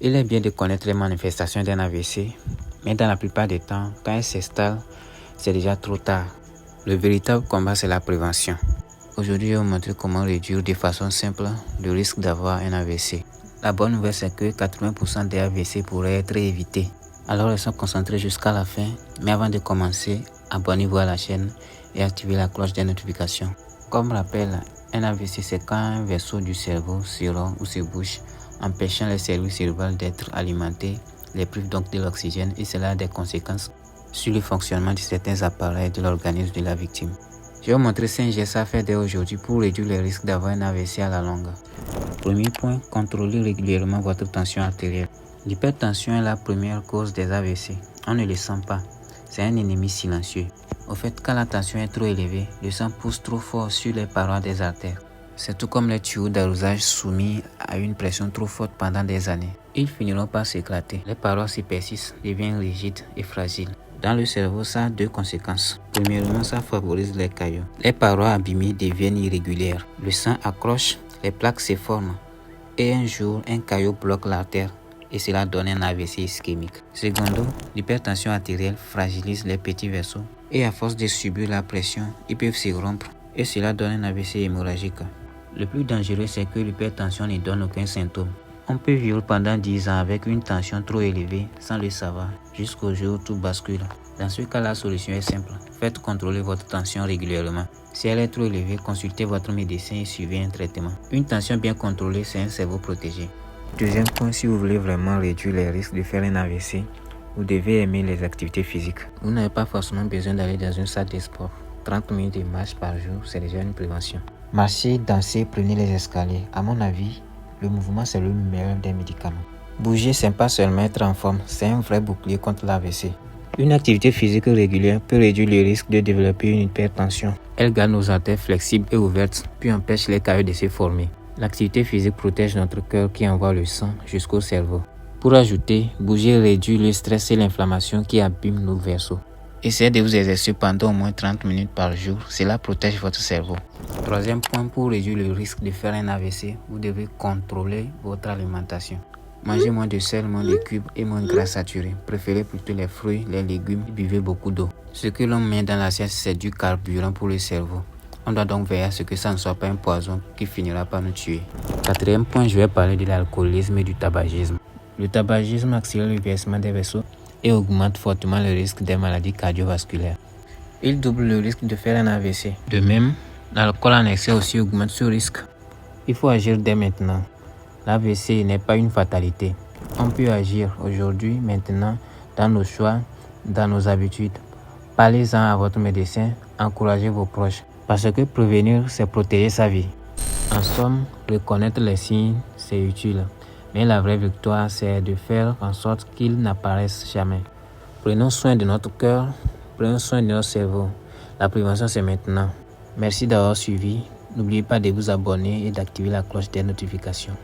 Il est bien de connaître les manifestations d'un AVC, mais dans la plupart des temps, quand elle s'installe, c'est déjà trop tard. Le véritable combat, c'est la prévention. Aujourd'hui, je vais vous montrer comment réduire de façon simple le risque d'avoir un AVC. La bonne nouvelle, c'est que 80% des AVC pourraient être évités. Alors, restons concentrés jusqu'à la fin, mais avant de commencer, abonnez-vous à la chaîne et activez la cloche des notifications. Comme rappel, un AVC, c'est quand un vaisseau du cerveau se rompt ou se bouche, empêchant les cellules cérébrales d'être alimentées, les prive donc de l'oxygène et cela a des conséquences sur le fonctionnement de certains appareils de l'organisme de la victime. Je vais vous montrer 5 gestes à faire dès aujourd'hui pour réduire les risques d'avoir un AVC à la longue. Premier point, contrôlez régulièrement votre tension artérielle. L'hypertension est la première cause des AVC. On ne le sent pas. C'est un ennemi silencieux. Au fait, quand la tension est trop élevée, le sang pousse trop fort sur les parois des artères. C'est tout comme les tuyaux d'arrosage soumis à une pression trop forte pendant des années. Ils finiront par s'éclater. Les parois s'épaississent, deviennent rigides et fragiles. Dans le cerveau, ça a deux conséquences. Premièrement, ça favorise les caillots. Les parois abîmées deviennent irrégulières. Le sang accroche, les plaques se forment. Et un jour, un caillot bloque l'artère et cela donne un AVC ischémique. Secondo, l'hypertension artérielle fragilise les petits vaisseaux et à force de subir la pression, ils peuvent se rompre et cela donne un AVC hémorragique. Le plus dangereux, c'est que l'hypertension ne donne aucun symptôme. On peut vivre pendant 10 ans avec une tension trop élevée sans le savoir, jusqu'au jour où tout bascule. Dans ce cas, la solution est simple. Faites contrôler votre tension régulièrement. Si elle est trop élevée, consultez votre médecin et suivez un traitement. Une tension bien contrôlée, c'est un cerveau protégé. Deuxième point, si vous voulez vraiment réduire les risques de faire un AVC, vous devez aimer les activités physiques. Vous n'avez pas forcément besoin d'aller dans une salle de sport. 30 minutes de marche par jour, c'est déjà une prévention. Marchez, dansez, prenez les escaliers. À mon avis, le mouvement, c'est le meilleur des médicaments. Bouger, c'est pas seulement être en forme, c'est un vrai bouclier contre l'AVC. Une activité physique régulière peut réduire le risque de développer une hypertension. Elle garde nos artères flexibles et ouvertes, puis empêche les caillots de se former. L'activité physique protège notre cœur qui envoie le sang jusqu'au cerveau. Pour ajouter, bouger réduit le stress et l'inflammation qui abîment nos vaisseaux. Essayez de vous exercer pendant au moins 30 minutes par jour, cela protège votre cerveau. Troisième point, pour réduire le risque de faire un AVC, vous devez contrôler votre alimentation. Mangez moins de sel, moins de cubes et moins de gras saturés. Préférez plutôt les fruits, les légumes et buvez beaucoup d'eau. Ce que l'on met dans l'assiette, c'est du carburant pour le cerveau. On doit donc veiller à ce que ça ne soit pas un poison qui finira par nous tuer. Quatrième point, je vais parler de l'alcoolisme et du tabagisme. Le tabagisme accélère le vieillissement des vaisseaux et augmente fortement le risque des maladies cardiovasculaires. Il double le risque de faire un AVC. De même, l'alcool en excès aussi augmente ce risque. Il faut agir dès maintenant. L'AVC n'est pas une fatalité. On peut agir aujourd'hui, maintenant, dans nos choix, dans nos habitudes. Parlez-en à votre médecin, encouragez vos proches. Parce que prévenir, c'est protéger sa vie. En somme, reconnaître les signes, c'est utile. Mais la vraie victoire, c'est de faire en sorte qu'ils n'apparaissent jamais. Prenons soin de notre cœur, prenons soin de notre cerveau. La prévention, c'est maintenant. Merci d'avoir suivi. N'oubliez pas de vous abonner et d'activer la cloche des notifications.